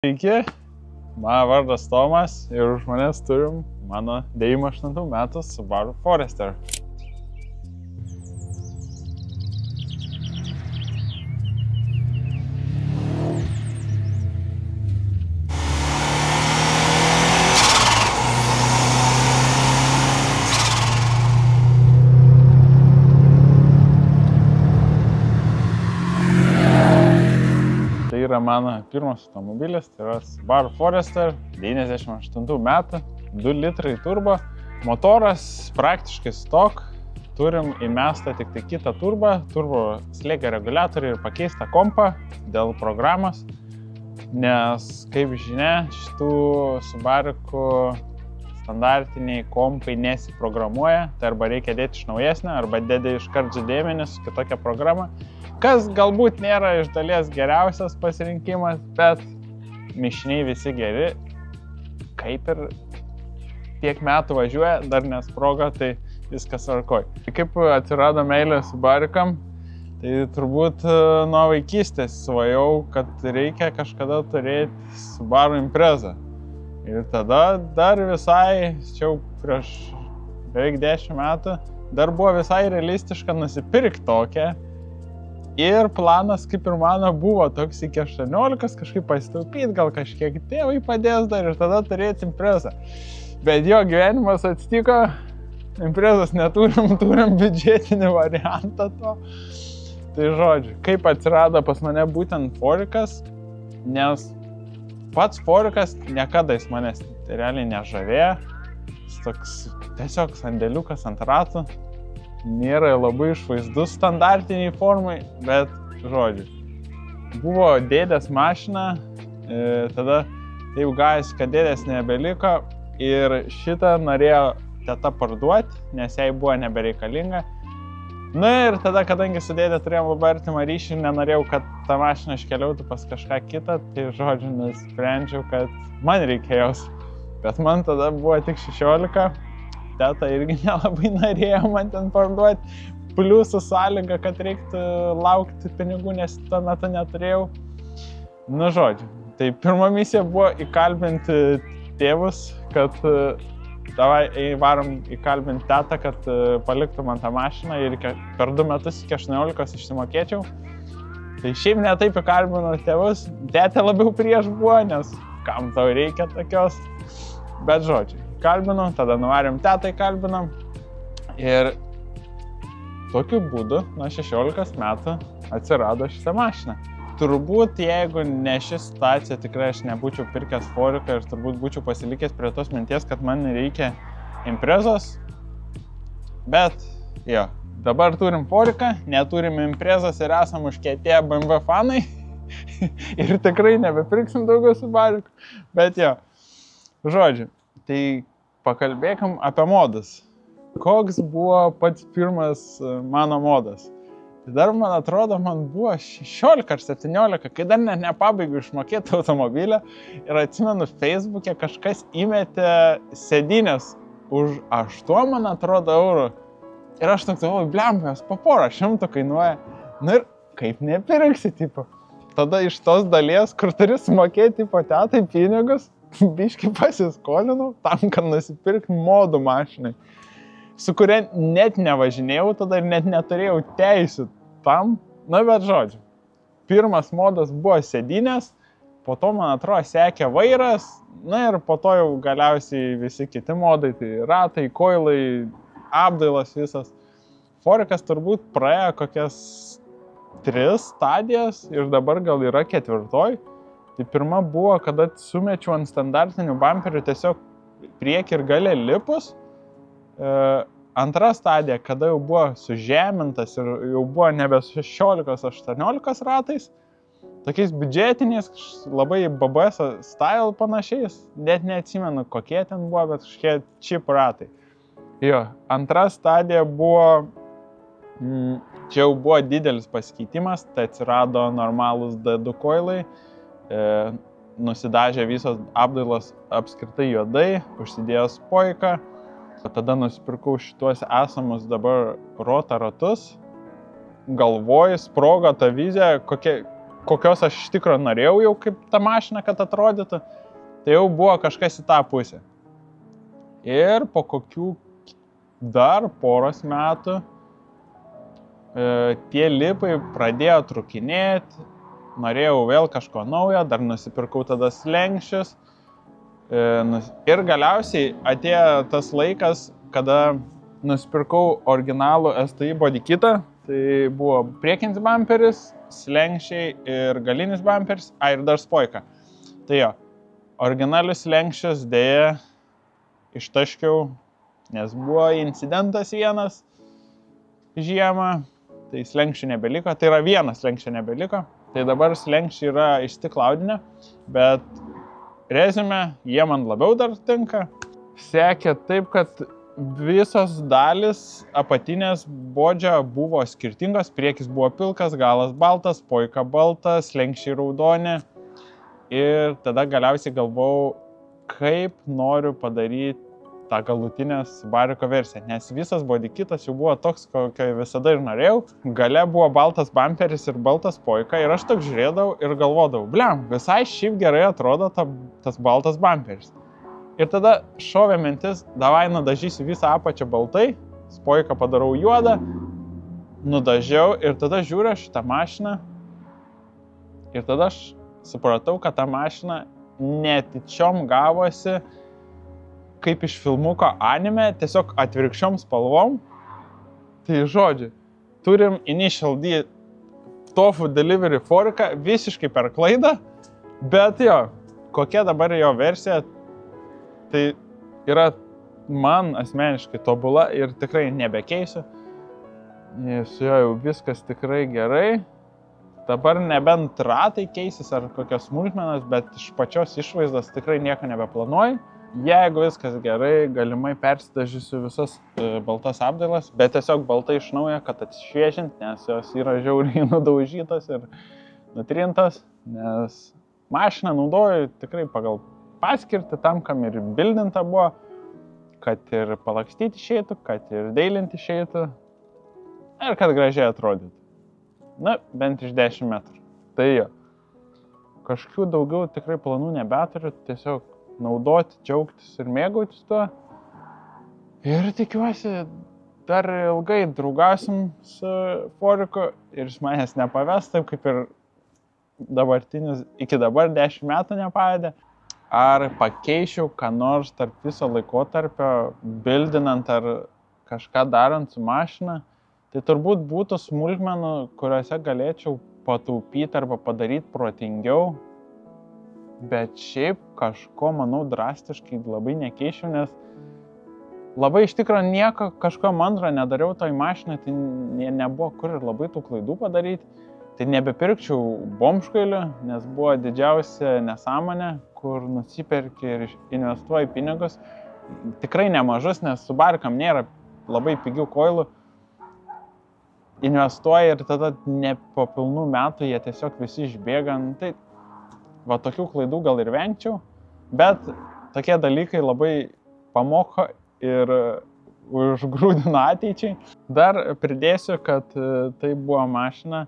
Sveiki, mano vardas Tomas ir už manęs turim mano 98 metų Subaru Forester. Tai yra mano pirmas automobilis, tai yra Subaru Forester, 98 metų, 2 litrai turbo. Motoras praktiškai stok, turim įmestą tik tai kitą turbo slėgio reguliatorių ir pakeistą kompą dėl programos, nes, kaip žinia, šitų Subarikų standartiniai kompai nesiprogramuoja, tai arba reikia dėti iš naujesnio, arba dėdė iškart žaidėmenį su kitokia programa. Kas galbūt nėra iš dalies geriausias pasirinkimas, bet mišiniai visi geri, kaip ir tiek metų važiuoja, dar nesprogo, tai viskas tvarkoj. Kaip atsirado meilė Subarikam, tai turbūt nuo vaikystės svajau, kad reikia kažkada turėti Subaru Imprezą. Ir tada dar visai, čia prieš beveik 10 metų, dar buvo visai realistiška nusipirkti tokią. Ir planas, kaip ir mano, buvo toks iki 18 kažkaip pasitaupyti, gal kažkiek tėvai padės dar ir tada turėti Imprezą. Bet jo gyvenimas atsitiko, Imprezos neturim, turim biudžetinį variantą to. Tai žodžiu, kaip atsirado pas mane būtent Forikas, nes pats Forikas niekada jis manęs realiai nežavėjo. Jis toks tiesiog sandėliukas ant ratų. Nėra labai išvaizdus standartiniai formai, bet žodžiu. Buvo dėdės mašina, tada taip gavosi, kad dėdės nebeliko ir šitą norėjo teta parduoti, nes jai buvo nebereikalinga. Na ir tada, kadangi su dėdė turėjom labai artimą ryšį ir nenorėjau, kad ta mašina iškeliautų pas kažką kitą, tai žodžiu, nusprendžiau, kad man reikia jos. Bet man tada buvo tik 16. Teta irgi nelabai norėjo man ten parduoti, plius su sąlyga, kad reiktų laukti pinigų, nes tuo metu neturėjau. Nu žodžiu, tai pirma misija buvo įkalbinti tėvus, kad davai varom įkalbinti tetą, kad paliktų man tą mašiną ir per 2 metus iki 18 išsimokėčiau. Tai šiaip ne taip įkalbinau tėvus, tetė labiau prieš buvo, nes kam tau reikia tokios, bet žodžiu. Kalbinom, tada nuvarėm tetą įkalbinom ir tokiu būdu nuo 16 metų atsirado šitą mašiną. Turbūt, jeigu ne ši situacija, tikrai aš nebūčiau pirkęs Foriką ir turbūt būčiau pasilikęs prie tos minties, kad man reikia Imprezos. Bet, jo, dabar turim Foriką, neturim Imprezos ir esam užkietėję BMW fanai ir tikrai nebepirksim daugiau Subarikų. Bet jo, žodžiu. Tai pakalbėkim apie modus. Koks buvo pats pirmas mano modas? Tai dar, man atrodo, man buvo 16 ar 17, kai dar net nepabaigiau išmokėti automobilio ir atsimenu, Facebook'e kažkas įmetė sėdynės už 8, man atrodo, eurų. Ir aš toks, blemba, jos po porą 100 kainuoja. Na ir kaip nepirksi, tipo. Tada iš tos dalies, kur turi sumokėti, tipo, tetai pinigus, biškį pasiskolinau tam, kad nusipirkti modų mašinai, su kuria net nevažinėjau tada ir net neturėjau teisių tam. Na, bet žodžiu, pirmas modas buvo sėdynės, po to, man atrodo, sekė vairas, na ir po to jau galiausiai visi kiti modai, tai ratai, koilai, apdailas visas. Forikas turbūt praėjo kokias 3 stadijas ir dabar gal yra 4. Tai pirma buvo, kada sumečiau ant standartinių bumperių tiesiog priekį ir gale lipus. Antra stadija, kada jau buvo sužemintas ir jau buvo nebe 16-18 ratais. Tokiais biudžetiniais, labai BBS style panašiais. Net neatsimenu, kokie ten buvo, bet kažkokie čip ratai. Jo, antra stadija buvo, čia jau buvo didelis pasikeitimas, tai atsirado normalūs D2 koilai. Nusidažė visos apdailos apskritai juodai, užsidėjo spoiką. Tada nusipirkau šituos esamus dabar rota ratus. Galvoju, sprogo ta vizija, kokios aš iš tikrųjų norėjau jau kaip ta mašina, kad atrodytų, tai jau buvo kažkas į tą pusę. Ir po kokių dar poros metų tie lipai pradėjo trukinėti, norėjau vėl kažko naujo, dar nusipirkau tada slenkščius. Ir galiausiai atėjo tas laikas, kada nusipirkau originalų STI body kitą. Tai buvo priekinis bumperis, slenkščiai ir galinis bumperis, ir dar spoika. Tai jo, originalius slenkščius dėja ištaškiau, nes buvo incidentas vienas žiemą, tai slenkščių nebeliko, tai yra vienas slenkščių nebeliko. Tai dabar slenkščiai yra iš stiklaudinio, bet rezume, jie man labiau dar tinka. Sekė taip, kad visos dalis apatinės bodžio buvo skirtingos, priekis buvo pilkas, galas baltas, spoika baltas, slenkščiai raudoni. Ir tada galiausiai galvojau, kaip noriu padaryti tą galutinę Subaru'ko versiją, nes visas body kitas jau buvo toks, kokio visada ir norėjau. Gale buvo baltas bumperis ir baltas spoika ir aš toks žiūrėdavau ir galvodavau, bliam, visai šiaip gerai atrodo tas baltas bumperis. Ir tada šovė mintis, davai nudažysiu visą apačią baltai, spoiką padarau juodą, nudažiau ir tada žiūriu šitą mašiną ir tada aš supratau, kad ta mašina netyčiom gavosi kaip iš filmuko anime, tiesiog atvirkščiom spalvom. Tai žodžiu, turim Initial D Tofu Delivery Forką visiškai per klaidą, bet jo, kokia dabar jo versija, tai yra man asmeniškai tobula ir tikrai nebekeisiu. Su jo jau viskas tikrai gerai. Dabar nebent ratai keisis ar kokios smulkmenos, bet iš pačios išvaizdos tikrai nieko nebeplanuoju. Jeigu viskas gerai, galimai persidažysiu visas baltas apdailas, bet tiesiog baltai iš naujo, kad atšviežint, nes jos yra žiauriai nudaužytos ir nutrintos, nes mašiną naudoju tikrai pagal paskirtį tam, kam ir bildinta buvo, kad ir palakstyti išeitų, kad ir deilinti išeitų ir kad gražiai atrodytų. Na, bent iš 10 metrų. Tai jo, kažkokių daugiau tikrai planų nebeturiu, tiesiog naudoti, džiaugtis ir mėgautis tuo. Ir tikiuosi, dar ilgai draugausim su Foriku ir jis manęs nepaves, taip kaip ir dabartinis, iki dabar 10 metų nepavedė. Ar pakeičiau ką nors tarp viso laikotarpio, bildinant ar kažką darant su mašina, tai turbūt būtų smulkmenų, kuriuose galėčiau pataupyti arba padaryti protingiau. Bet šiaip kažko, manau, drastiškai labai nekeičiau, nes labai iš tikrųjų nieko kažko mandro nedariau toj mašinai, tai nebuvo kur ir labai tų klaidų padaryti. Tai nebepirkčiau bomžgailių, nes buvo didžiausia nesąmonė, kur nusiperki ir investuoji pinigus. Tikrai nemažus, nes Subaru'kam nėra labai pigių koilų. Investuoji ir tada ne po pilnų metų jie tiesiog visi išbėga. Tai va, tokių klaidų gal ir vengčiau, bet tokie dalykai labai pamoko ir užgrūdino ateičiai. Dar pridėsiu, kad tai buvo mašina,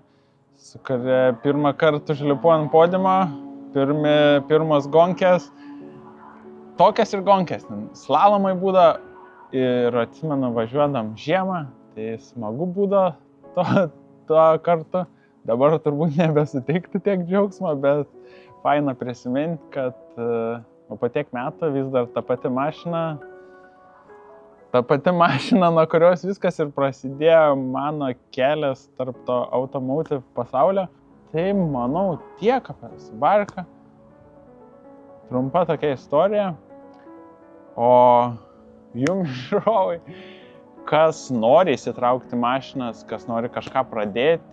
su kuria pirmą kartą užlipu ant podiumo, pirmos gonkės, tokias ir gonkės, slalomai būdo ir atsimenu važiuodam žiemą, tai smagu būdo to kartu. Dabar turbūt nebesuteiktų tiek džiaugsmo, bet faina prisiminti, kad po tiek metų vis dar ta pati mašina, nuo kurios viskas ir prasidėjo mano kelias tarp to automotive pasaulio. Tai manau tiek apie Subaru'ką. Trumpa tokia istorija. O jums žiūrovai, kas nori įsitraukti mašinas, kas nori kažką pradėti,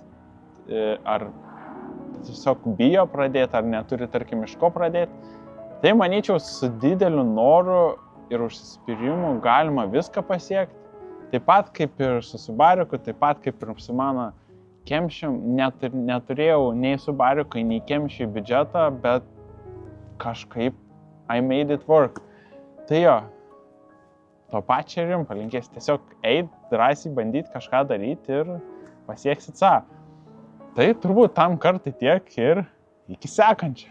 ar tiesiog bijo pradėti, ar neturi, tarkim, iš ko pradėti, tai manyčiau, su dideliu noru ir užsispyrimu galima viską pasiekti. Taip pat kaip ir su Subaru'ku, taip pat kaip ir su mano Kemšiu, neturėjau nei Subaru'kai, nei Kemšiui biudžetą, bet kažkaip I made it work. Tai jo, to pačio ir jums palinkės tiesiog eit, drąsiai bandyti kažką daryti ir pasieksit savo. Tai turbūt tam kartai tiek ir iki sekančio.